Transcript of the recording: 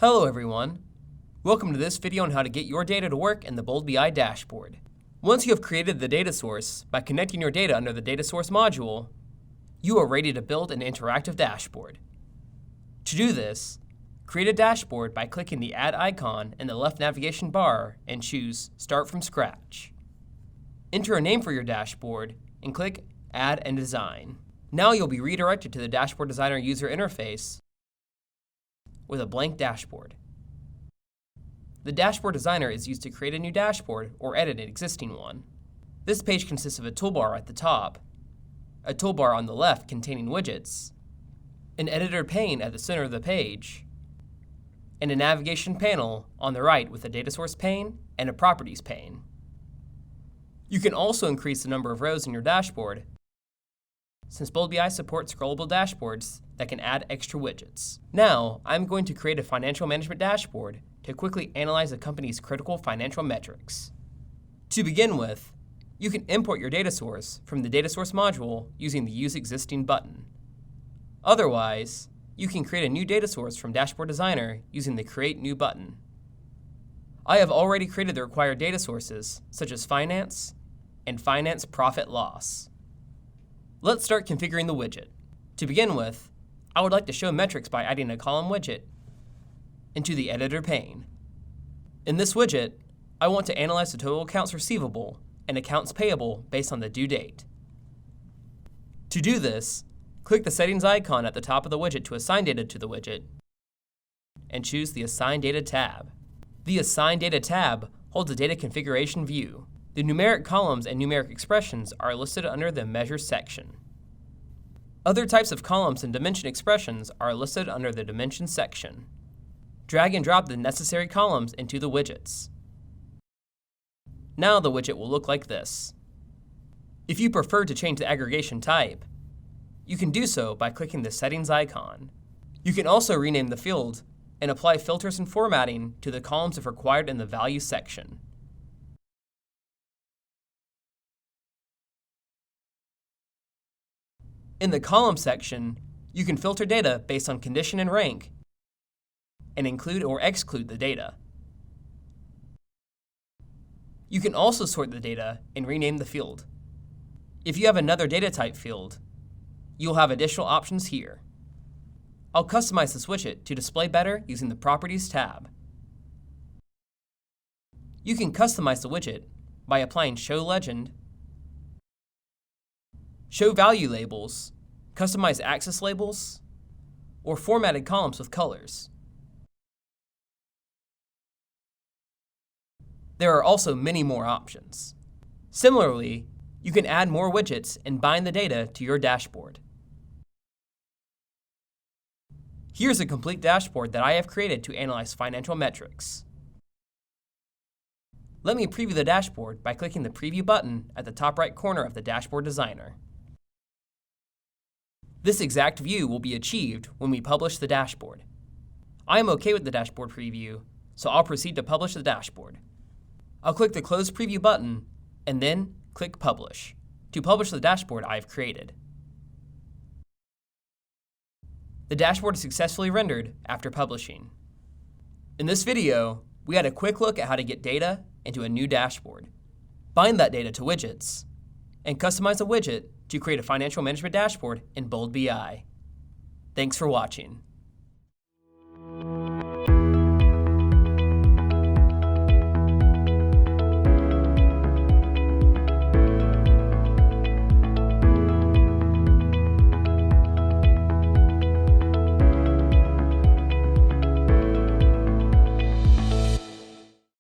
Hello everyone. Welcome to this video on how to get your data to work in the Bold BI dashboard. Once you have created the data source by connecting your data under the data source module, you are ready to build an interactive dashboard. To do this, create a dashboard by clicking the Add icon in the left navigation bar and choose Start from Scratch. Enter a name for your dashboard and click Add and Design. Now you'll be redirected to the Dashboard Designer user interface with a blank dashboard. The Dashboard Designer is used to create a new dashboard or edit an existing one. This page consists of a toolbar at the top, a toolbar on the left containing widgets, an editor pane at the center of the page, and a navigation panel on the right with a data source pane and a properties pane. You can also increase the number of rows in your dashboard, since Bold BI supports scrollable dashboards that can add extra widgets. Now, I'm going to create a financial management dashboard to quickly analyze a company's critical financial metrics. To begin with, you can import your data source from the data source module using the Use Existing button. Otherwise, you can create a new data source from Dashboard Designer using the Create New button. I have already created the required data sources, such as finance and finance profit loss. Let's start configuring the widget. To begin with, I would like to show metrics by adding a column widget into the editor pane. In this widget, I want to analyze the total accounts receivable and accounts payable based on the due date. To do this, click the settings icon at the top of the widget to assign data to the widget and choose the Assign Data tab. The Assign Data tab holds a data configuration view. The numeric columns and numeric expressions are listed under the Measure section. Other types of columns and dimension expressions are listed under the Dimension section. Drag and drop the necessary columns into the widgets. Now the widget will look like this. If you prefer to change the aggregation type, you can do so by clicking the Settings icon. You can also rename the field and apply filters and formatting to the columns if required in the Values section. In the Column section, you can filter data based on condition and rank, and include or exclude the data. You can also sort the data and rename the field. If you have another data type field, you'll have additional options here. I'll customize this widget to display better using the Properties tab. You can customize the widget by applying Show Legend, Show Value Labels, Customize Axis Labels, or Formatted Columns with colors. There are also many more options. Similarly, you can add more widgets and bind the data to your dashboard. Here's a complete dashboard that I have created to analyze financial metrics. Let me preview the dashboard by clicking the Preview button at the top right corner of the Dashboard Designer. This exact view will be achieved when we publish the dashboard. I am OK with the dashboard preview, so I'll proceed to publish the dashboard. I'll click the Close Preview button and then click Publish to publish the dashboard I have created. The dashboard is successfully rendered after publishing. In this video, we had a quick look at how to get data into a new dashboard, bind that data to widgets, and customize a widget to create a financial management dashboard in Bold BI. Thanks for watching.